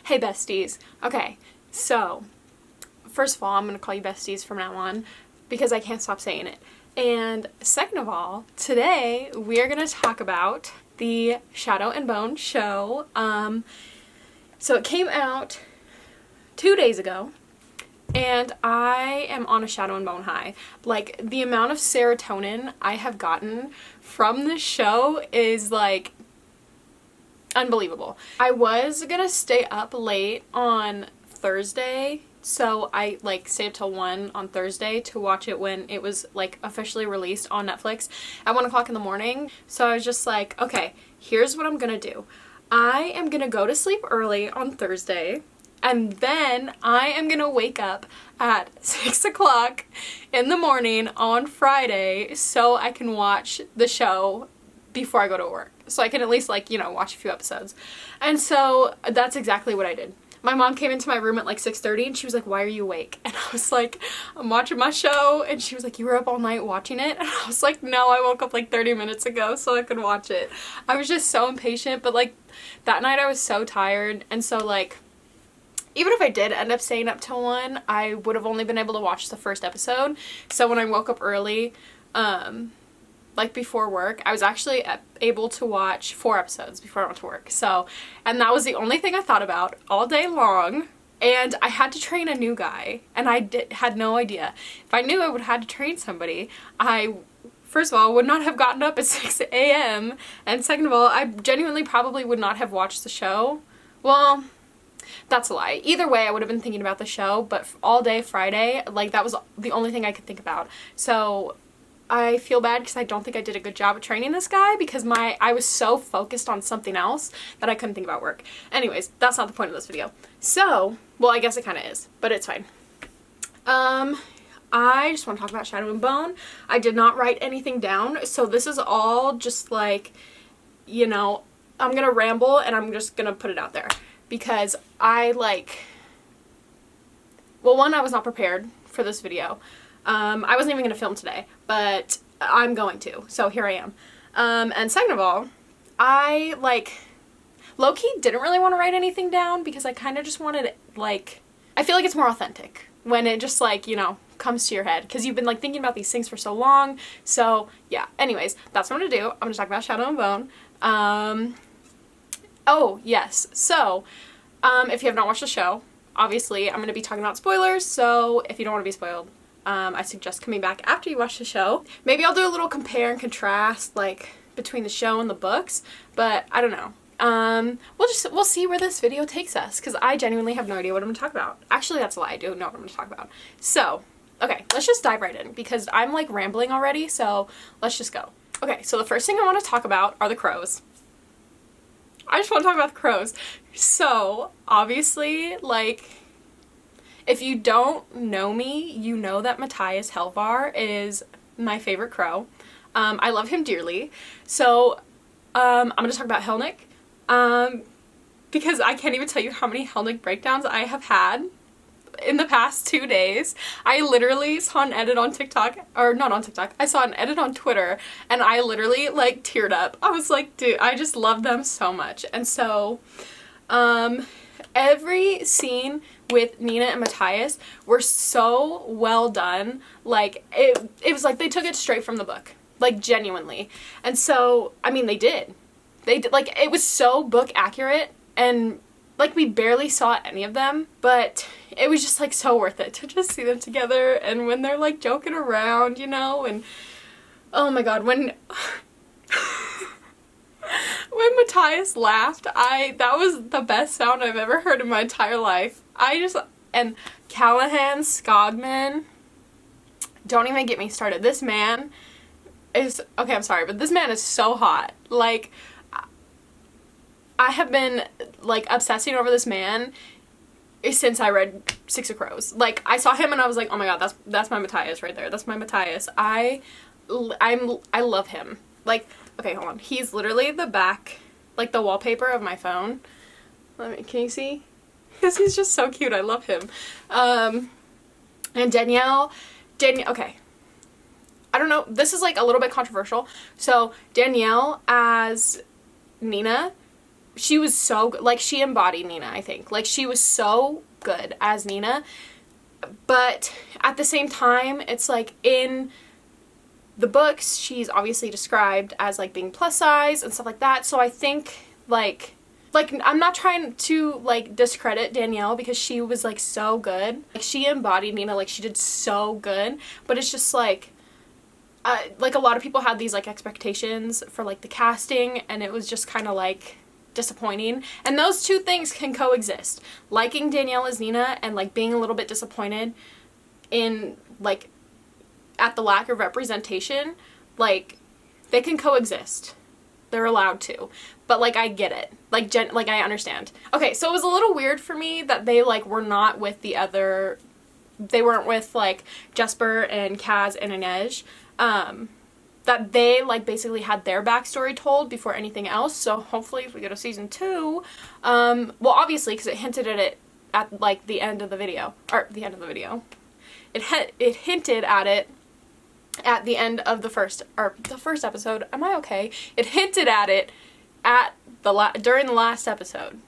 Hey besties. Okay, so first of all, I'm gonna call you besties from now on because I can't stop saying it. And second of all, today we are gonna talk about the Shadow and Bone show. So it came out 2 days ago, and I am on a Shadow and Bone high. Like, the amount of serotonin I have gotten from this show is like unbelievable. I was gonna stay up late on Thursday, so I like stayed up till 1 on Thursday to watch it when it was like officially released on Netflix at 1 o'clock in the morning. So I was just like, okay, here's what I'm gonna do. I am gonna go to sleep early on Thursday, and then I am gonna wake up at 6 o'clock in the morning on Friday so I can watch the show before I go to work. So I can at least, like, you know, watch a few episodes. And so that's exactly what I did. My mom came into my room at like 6:30 and she was like, why are you awake? And I was like, I'm watching my show. And she was like, you were up all night watching it? And I was like, no, I woke up like 30 minutes ago so I could watch it. I was just so impatient, but like that night I was so tired. And so like, even if I did end up staying up till 1, I would have only been able to watch the first episode. So when I woke up early, like before work, I was actually able to watch 4 episodes before I went to work. So, and that was the only thing I thought about all day long. And I had to train a new guy, and I had no idea. If I knew I would have had to train somebody, I, first of all, would not have gotten up at 6 a.m. And second of all, I genuinely probably would not have watched the show. Well, that's a lie. Either way, I would have been thinking about the show, but all day Friday, like, that was the only thing I could think about. So I feel bad because I don't think I did a good job of training this guy because I was so focused on something else that I couldn't think about work. Anyways, that's not the point of this video. So, well, I guess it kind of is, but it's fine. I just want to talk about Shadow and Bone. I did not write anything down, so this is all just like, you know, I'm gonna ramble and I'm just gonna put it out there because I like, well, one, I was not prepared for this video. I wasn't even going to film today, but I'm going to, so here I am. And second of all, I, like, low-key didn't really want to write anything down because I kind of just wanted, like, I feel like it's more authentic when it just, like, you know, comes to your head because you've been, like, thinking about these things for so long. So, yeah, anyways, that's what I'm going to do. I'm going to talk about Shadow and Bone. Oh, yes, so, if you have not watched the show, obviously, I'm going to be talking about spoilers, so if you don't want to be spoiled, I suggest coming back after you watch the show. Maybe I'll do a little compare and contrast, like, between the show and the books, but I don't know. We'll see where this video takes us, because I genuinely have no idea what I'm going to talk about. Actually, that's a lie. I do know what I'm going to talk about. So, okay, let's just dive right in, because I'm, like, rambling already, so let's just go. Okay, so the first thing I want to talk about are the crows. I just want to talk about the crows. So, obviously, like, if you don't know me, you know that Matthias Helvar is my favorite crow. I love him dearly. So, I'm going to talk about Helnick, because I can't even tell you how many Helnick breakdowns I have had in the past 2 days. I literally saw an edit on TikTok, or not on TikTok, I saw an edit on Twitter, and I literally, like, teared up. I was like, dude, I just love them so much. And so, every scene with Nina and Matthias were so well done. Like, it was like they took it straight from the book. Like, genuinely. And so, I mean, they did. They did. Like, it was so book accurate, and, like, we barely saw any of them, but it was just, like, so worth it to just see them together, and when they're, like, joking around, you know, and, oh my god, when Matthias laughed, that was the best sound I've ever heard in my entire life. And Callahan Skogman, don't even get me started. This man is, okay, I'm sorry, but this man is so hot. Like, I have been, like, obsessing over this man since I read Six of Crows. Like, I saw him and I was like, oh my god, that's my Matthias right there. That's my Matthias. I love him. Like, okay, hold on. He's literally the back, like, the wallpaper of my phone. Can you see? Because he's just so cute. I love him. And Danielle, okay. I don't know. This is, like, a little bit controversial. So, Danielle as Nina, she was so good. Like, she embodied Nina, I think. Like, she was so good as Nina. But at the same time, it's like in the books, she's obviously described as like being plus size and stuff like that. So I think like I'm not trying to like discredit Danielle because she was like so good. Like, she embodied Nina, like she did so good. But it's just like a lot of people had these like expectations for like the casting, and it was just kind of like disappointing. And those two things can coexist. Liking Danielle as Nina and like being a little bit disappointed in like at the lack of representation, like they can coexist. They're allowed to. But like I get it. Like I understand. Okay, so it was a little weird for me that they like were not with the other, they weren't with like Jesper and Kaz and Inej. That they like basically had their backstory told before anything else. So hopefully if we go to season 2, well obviously because it hinted at it at like the end of the video, or the end of the video. It hinted at it at the end of the first episode. Am I okay? It hinted at it at during the last episode.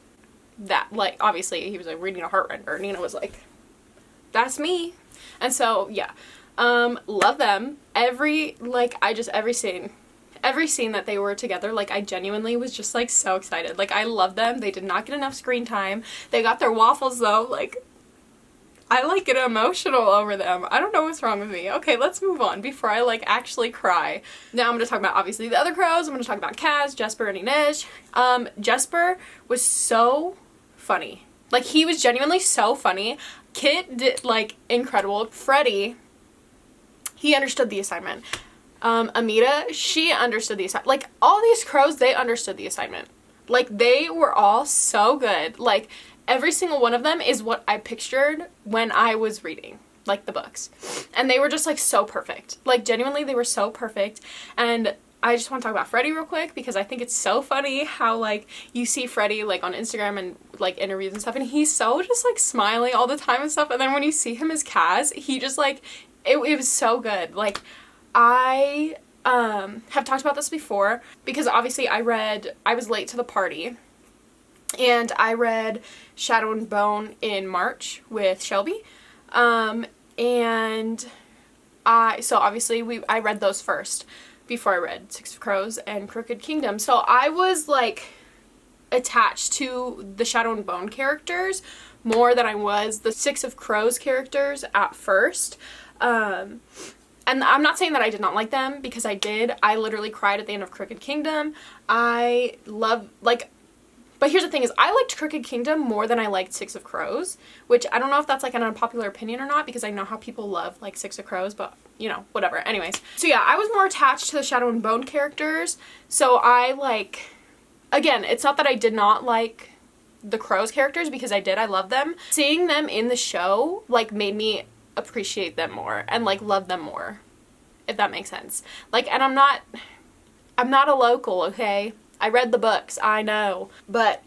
That like obviously he was like reading a heartrender. Nina was like, "That's me," and so yeah. Love them. Every scene that they were together, like I genuinely was just like so excited. Like I love them. They did not get enough screen time. They got their waffles though. Like I like get emotional over them. I don't know what's wrong with me. Okay, let's move on before I like actually cry. Now I'm gonna talk about obviously the other crows. I'm gonna talk about Kaz, Jesper, and Inej. Jesper was so funny. Like he was genuinely so funny. Kit did like incredible. Freddie, he understood the assignment. Amita, she understood the assignment. Like, all these crows, they understood the assignment. Like, they were all so good. Like, every single one of them is what I pictured when I was reading, like, the books. And they were just, like, so perfect. Like, genuinely, they were so perfect. And I just want to talk about Freddie real quick because I think it's so funny how, like, you see Freddie, like, on Instagram and, like, interviews and stuff, and he's so just, like, smiling all the time and stuff. And then when you see him as Kaz, he just, like, it was so good. Like, I have talked about this before because obviously I was late to the party, and I read Shadow and Bone in March with Shelby, and so obviously I read those first before I read Six of Crows and Crooked Kingdom. So I was like attached to the Shadow and Bone characters more than I was the Six of Crows characters at first. And I'm not saying that I did not like them, because I did. I literally cried at the end of Crooked Kingdom. But here's the thing is, I liked Crooked Kingdom more than I liked Six of Crows, which I don't know if that's like an unpopular opinion or not, because I know how people love like Six of Crows, but you know, whatever. Anyways. So yeah, I was more attached to the Shadow and Bone characters. So I like, again, it's not that I did not like the Crows characters, because I did. I love them. Seeing them in the show like made me appreciate them more and like love them more, if that makes sense. Like, and I'm not a local, okay? I read the books, I know, but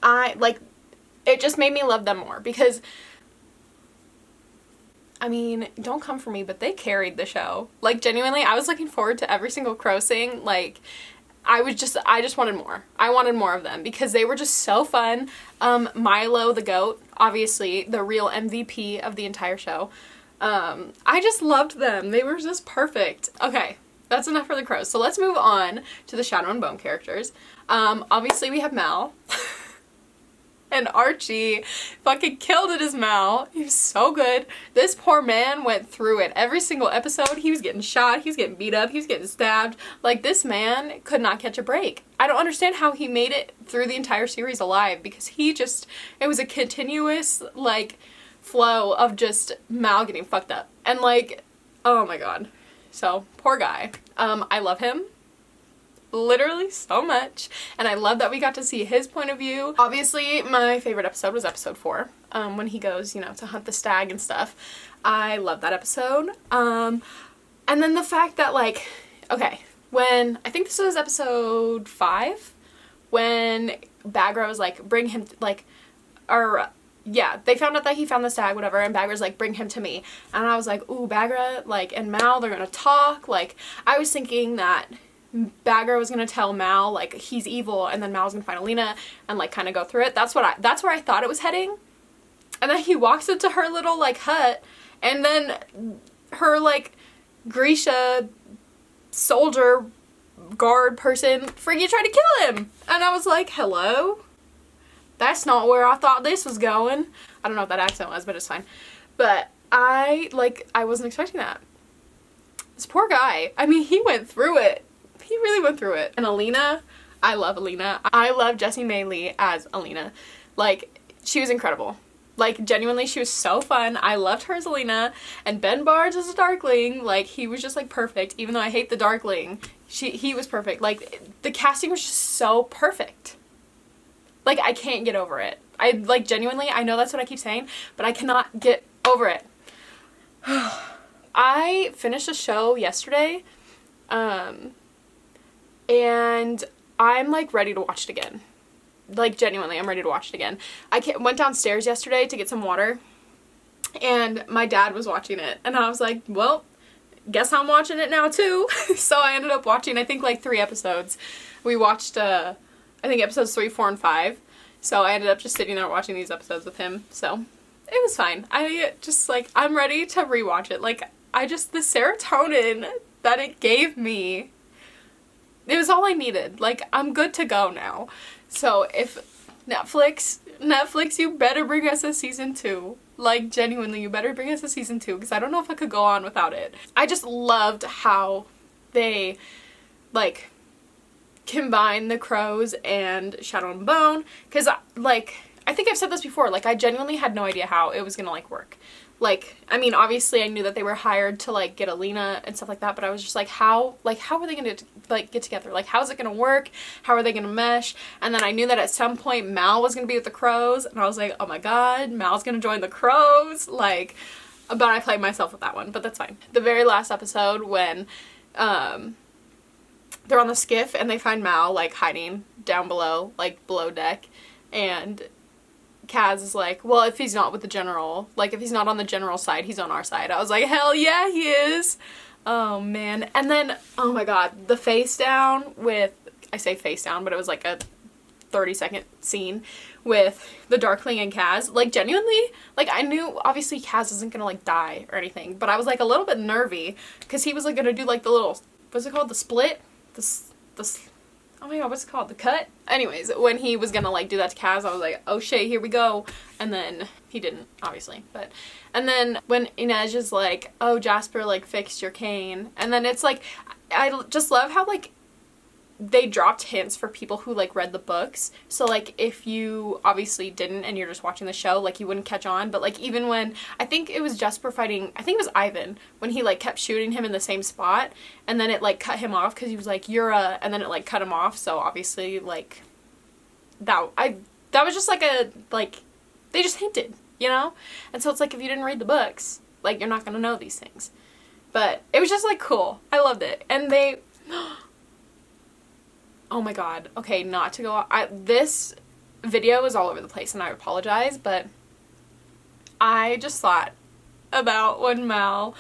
it just made me love them more, because I mean, don't come for me, but they carried the show. Like, genuinely, I was looking forward to every single crow sing. Like, I just wanted more. I wanted more of them because they were just so fun. Milo the goat, obviously the real MVP of the entire show. I just loved them. They were just perfect. Okay, that's enough for the crows. So let's move on to the Shadow and Bone characters. Obviously we have Mal. And Archie fucking killed it as Mal. He was so good. This poor man went through it. Every single episode, he was getting shot, he was getting beat up, he was getting stabbed. Like, this man could not catch a break. I don't understand how he made it through the entire series alive, because it was a continuous, like, flow of just Mal getting fucked up. And, like, oh my god. So, poor guy. I love him. Literally so much, and I love that we got to see his point of view. Obviously my favorite episode was episode 4, when he goes, you know, to hunt the stag and stuff. I love that episode. And then the fact that, like, okay, when I think this was episode 5, when Bagra was like, bring him, like, or yeah, they found out that he found the stag, whatever, and Bagra's like, bring him to me. And I was like, ooh, Bagra, like, and Mal, they're gonna talk. Like, I was thinking that Bad Girl was gonna tell Mal, like, he's evil, and then Mal was gonna find Alina and, like, kind of go through it. That's where I thought it was heading. And then he walks into her little, like, hut, and then her, like, Grisha soldier guard person freaking tried to kill him. And I was like, hello? That's not where I thought this was going. I don't know what that accent was, but it's fine. But I wasn't expecting that. This poor guy. I mean, he went through it. He really went through it. And Alina, I love Alina. I love Jessie Mae Lee as Alina. Like, she was incredible. Like, genuinely, she was so fun. I loved her as Alina. And Ben Barnes as a Darkling, like, he was just, like, perfect. Even though I hate the Darkling, he was perfect. Like, the casting was just so perfect. Like, I can't get over it. Like, genuinely, I know that's what I keep saying, but I cannot get over it. I finished a show yesterday, and I'm, like, ready to watch it again. Like, genuinely, I'm ready to watch it again. I went downstairs yesterday to get some water, and my dad was watching it, and I was like, well, guess I'm watching it now, too. So I ended up watching, I think, like, 3 episodes. We watched, I think, episodes 3, 4, and 5. So I ended up just sitting there watching these episodes with him. So it was fine. I just, like, I'm ready to rewatch it. Like, the serotonin that it gave me, it was all I needed. Like, I'm good to go now. So if Netflix, you better bring us a season 2. Like, genuinely, you better bring us a season 2, because I don't know if I could go on without it. I just loved how they, like, combine the Crows and Shadow and Bone, because, like, I think I've said this before, like, I genuinely had no idea how it was gonna, like, work. Like, I mean, obviously I knew that they were hired to, like, get Alina and stuff like that, but I was just like, how are they gonna, like, get together? Like, how is it gonna work? How are they gonna mesh? And then I knew that at some point Mal was gonna be with the Crows, and I was like, oh my god, Mal's gonna join the Crows, like, but I played myself with that one, but that's fine. The very last episode when, they're on the skiff and they find Mal, like, hiding down below, like, below deck, and Kaz is like, well, if he's not with the general, like, if he's not on the general side, he's on our side. I was like, hell yeah, he is. Oh, man. And then, oh my god, the face down with, I say face down, but it was like a 30-second scene with the Darkling and Kaz. Like, genuinely, like, I knew, obviously, Kaz isn't gonna, like, die or anything, but I was, like, a little bit nervy, because he was, like, gonna do, like, the little, what's it called, the split? Oh my god, what's it called? The cut? Anyways, when he was gonna, like, do that to Kaz, I was like, oh shit, here we go. And then he didn't, obviously. But, and then when Inej is like, oh, Jasper, like, fixed your cane. And then it's like, I just love how, like, they dropped hints for people who, like, read the books. So, like, if you obviously didn't and you're just watching the show, like, you wouldn't catch on. But, like, even when, I think it was Jesper fighting, I think it was Ivan, when he, like, kept shooting him in the same spot, and then it, like, cut him off because he was like, you're a, and then it, like, cut him off. So, obviously, like, that was just, like, a, like, they just hinted, you know? And so it's like, if you didn't read the books, like, you're not gonna know these things. But it was just, like, cool. I loved it. And they... Oh my god. Okay, not to go on. This video is all over the place and I apologize, but I just thought about when Mal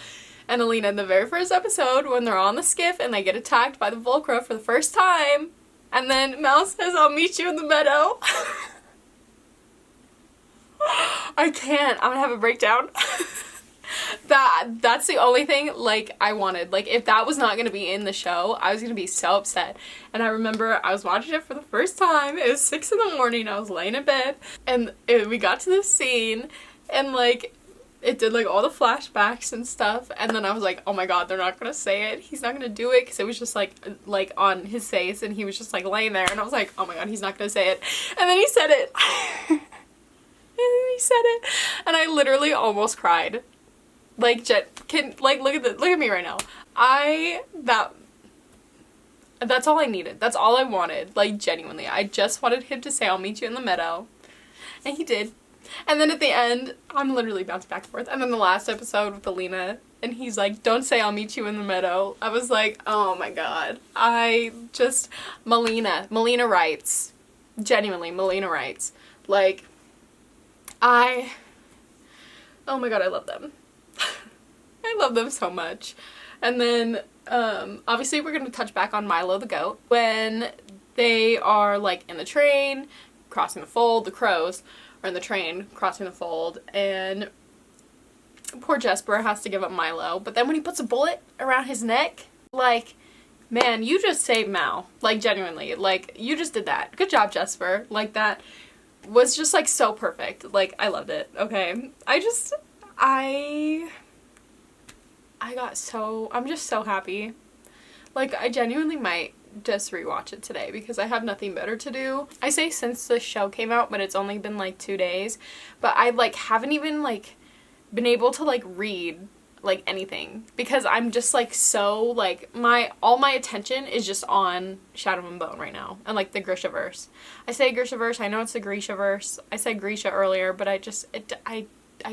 and Alina in the very first episode, when they're on the skiff and they get attacked by the Volcra for the first time, and then Mal says, I'll meet you in the meadow. I can't. I'm gonna have a breakdown. That's the only thing, like, I wanted. Like, if that was not gonna be in the show, I was gonna be so upset. And I remember I was watching it for the first time. It was 6 in the morning. I was laying in bed, and we got to this scene, and, like, it did, like, all the flashbacks and stuff, and then I was like, oh my god, they're not gonna say it. He's not gonna do it, because it was just, like, on his face, and he was just, like, laying there, and I was like, oh my god, he's not gonna say it. And then he said it. And then he said it, and I literally almost cried. Like, look at me right now. That's all I needed. That's all I wanted. Like, genuinely. I just wanted him to say, I'll meet you in the meadow. And he did. And then at the end, I'm literally bouncing back and forth. And then the last episode with Alina, and he's like, don't say I'll meet you in the meadow. I was like, oh my god. Melina writes. Genuinely, Melina writes. Like, oh my god, I love them. I love them so much. And then Obviously we're gonna touch back on Milo the goat. When they are like in the train, crossing the fold, the crows are in the train, crossing the fold, and poor Jesper has to give up Milo. But then when he puts a bullet around his neck, like, man, you just saved Mal. Like, genuinely. Like, you just did that. Good job, Jesper. Like, that was just, like, so perfect. Like, I loved it. Okay. I'm just so happy. Like, I genuinely might just rewatch it today because I have nothing better to do. I say since the show came out, but it's only been, like, 2 days. But I, like, haven't even, like, been able to, like, read like anything because I'm just like so like all my attention is just on Shadow and Bone right now and like the GRISHAVERSE. I say GRISHAVERSE, I know it's the GRISHAVERSE. I said Grisha earlier, but I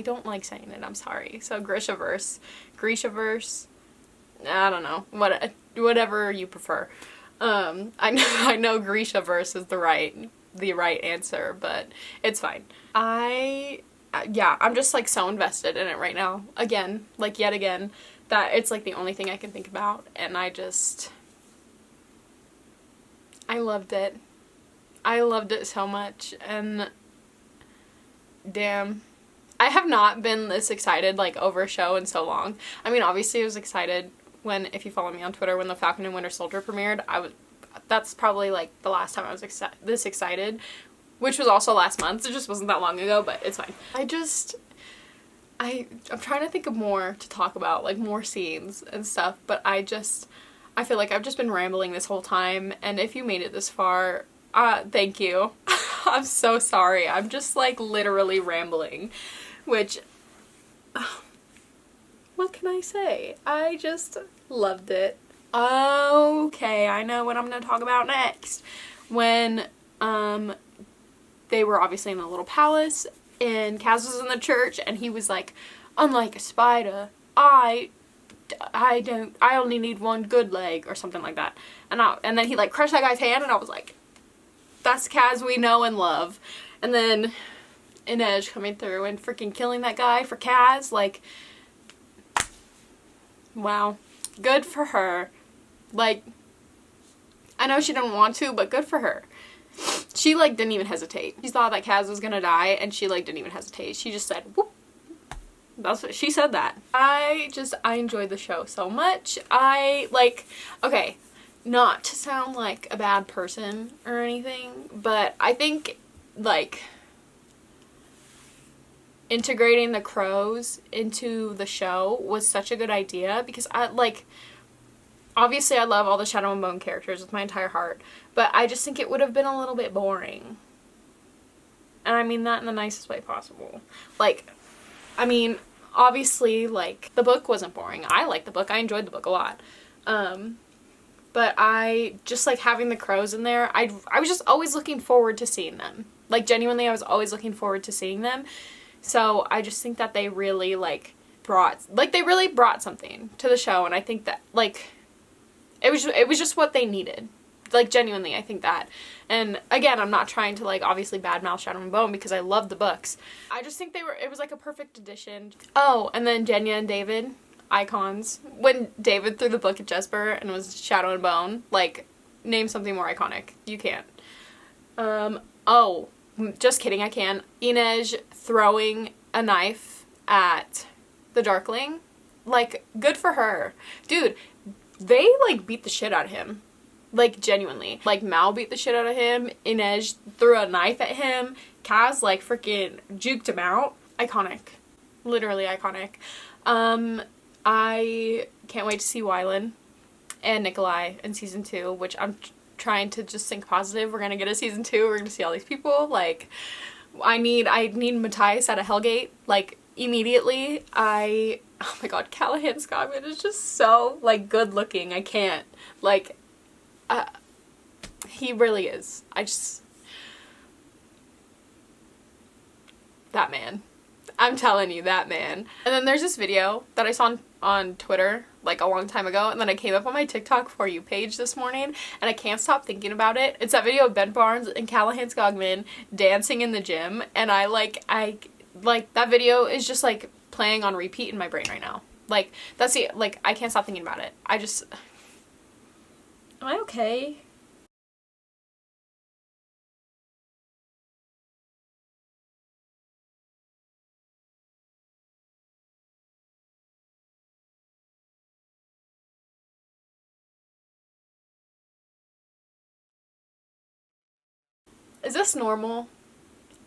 don't like saying it. I'm sorry. So GRISHAVERSE, I don't know, whatever you prefer. I know GRISHAVERSE is the right answer, but it's fine. Yeah, I'm just like so invested in it right now. Again, like yet again, that it's like the only thing I can think about, and I loved it. I loved it so much, and damn. I have not been this excited like over a show in so long. I mean, obviously I was excited when, if you follow me on Twitter, when The Falcon and Winter Soldier premiered. That's probably like the last time I was this excited. Which was also last month. It just wasn't that long ago, but it's fine. I'm trying to think of more to talk about, like more scenes and stuff, but I feel like I've just been rambling this whole time, and if you made it this far, thank you. I'm so sorry. I'm just like literally rambling, which, what can I say? I just loved it. Okay, I know what I'm gonna talk about next. When, they were obviously in the little palace, and Kaz was in the church, and he was like, unlike a spider, I only need one good leg, or something like that. And then he like crushed that guy's hand, and I was like, that's Kaz we know and love. And then Inej coming through and freaking killing that guy for Kaz, like, wow. Good for her. Like, I know she didn't want to, but good for her. She, like, didn't even hesitate. She thought that Kaz was gonna die, and she, like, didn't even hesitate. She just said, whoop. That's what she said that. I enjoyed the show so much. Okay, not to sound like a bad person or anything, but I think, like, integrating the crows into the show was such a good idea because obviously I love all the Shadow and Bone characters with my entire heart, but I just think it would have been a little bit boring. And I mean that in the nicest way possible. Like, I mean, obviously, like, the book wasn't boring. I liked the book. I enjoyed the book a lot. But I just, like, having the crows in there, I was just always looking forward to seeing them. Like, genuinely, I was always looking forward to seeing them. So I just think that they really, brought something to the show, and I think that, it was just what they needed. Like, genuinely, I think that. And, again, I'm not trying to, obviously badmouth Shadow and Bone because I love the books. I just think it was, a perfect addition. Oh, and then Jenya and David, icons. When David threw the book at Jesper and was Shadow and Bone, name something more iconic. You can't. Oh, just kidding, I can. Inej throwing a knife at the Darkling. Good for her. Dude, they, beat the shit out of him. Genuinely. Mal beat the shit out of him. Inej threw a knife at him. Kaz, freaking juked him out. Iconic. Literally iconic. I can't wait to see Wylan and Nikolai in season 2, which I'm trying to just think positive. We're gonna get a season 2. We're gonna see all these people. I need Matthias out of Hellgate. Immediately. Oh my god, Callahan Scoggin is just so, good looking. I can't. He really is. That man. I'm telling you, that man. And then there's this video that I saw on Twitter, a long time ago, and then I came up on my TikTok For You page this morning, and I can't stop thinking about it. It's that video of Ben Barnes and Callahan Scoggin dancing in the gym, and that video is just, playing on repeat in my brain right now. Like, that's the, like, I can't stop thinking about it. Am I okay? Is this normal?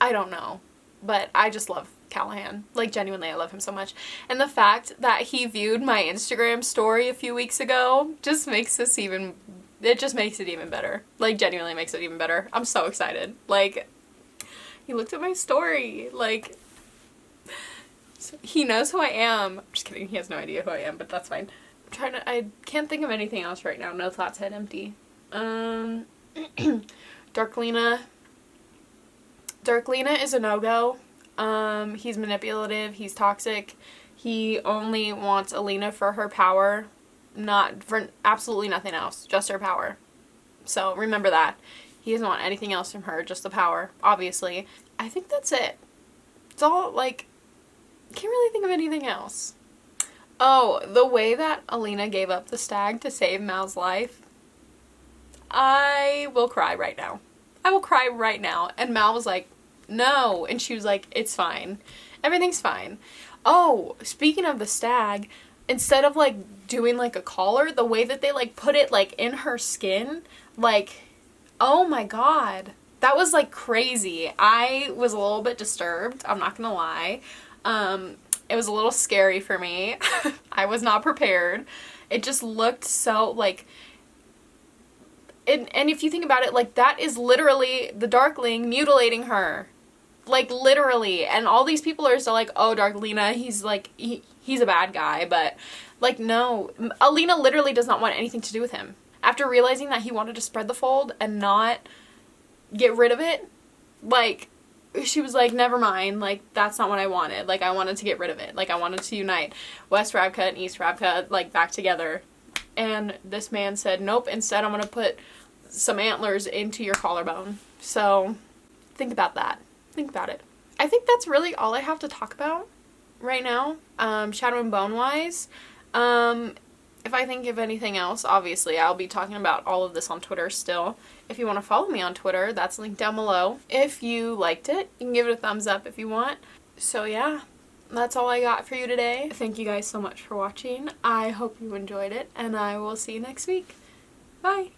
I don't know. But I just love Callahan. Like, genuinely, I love him so much. And the fact that he viewed my Instagram story a few weeks ago just makes this even, it just makes it even better. Like, genuinely makes it even better. I'm so excited. Like, he looked at my story. Like, he knows who I am. I'm just kidding. He has no idea who I am, but that's fine. I can't think of anything else right now. No thoughts, head empty. Darklina. Darklina is a no-go. He's manipulative, he's toxic. He only wants Alina for her power, not for absolutely nothing else, just her power. So remember that. He doesn't want anything else from her, just the power, obviously. I think that's it. It's all, like, can't really think of anything else. Oh, the way that Alina gave up the stag to save Mal's life, I will cry right now. I will cry right now. And Mal was like, no. And she was like, it's fine. Everything's fine. Oh, speaking of the stag, instead of like doing like a collar, the way that they like put it like in her skin, like, oh my god. That was like crazy. I was a little bit disturbed. I'm not gonna lie. It was a little scary for me. I was not prepared. It just looked so like, and if you think about it, like, that is literally the Darkling mutilating her. Like, literally. And all these people are still like, oh, Darklina, he's like, he's a bad guy. But, like, no. Alina literally does not want anything to do with him. After realizing that he wanted to spread the fold and not get rid of it, like, she was like, never mind. Like, that's not what I wanted. Like, I wanted to get rid of it. Like, I wanted to unite West Ravka and East Ravka, like, back together. And this man said, nope, instead I'm going to put some antlers into your collarbone. So, think about that. Think about it. I think that's really all I have to talk about right now, Shadow and Bone wise. If I think of anything else, obviously I'll be talking about all of this on Twitter still. If you want to follow me on Twitter, that's linked down below. If you liked it, you can give it a thumbs up if you want. So yeah, that's all I got for you today. Thank you guys so much for watching. I hope you enjoyed it, and I will see you next week. Bye!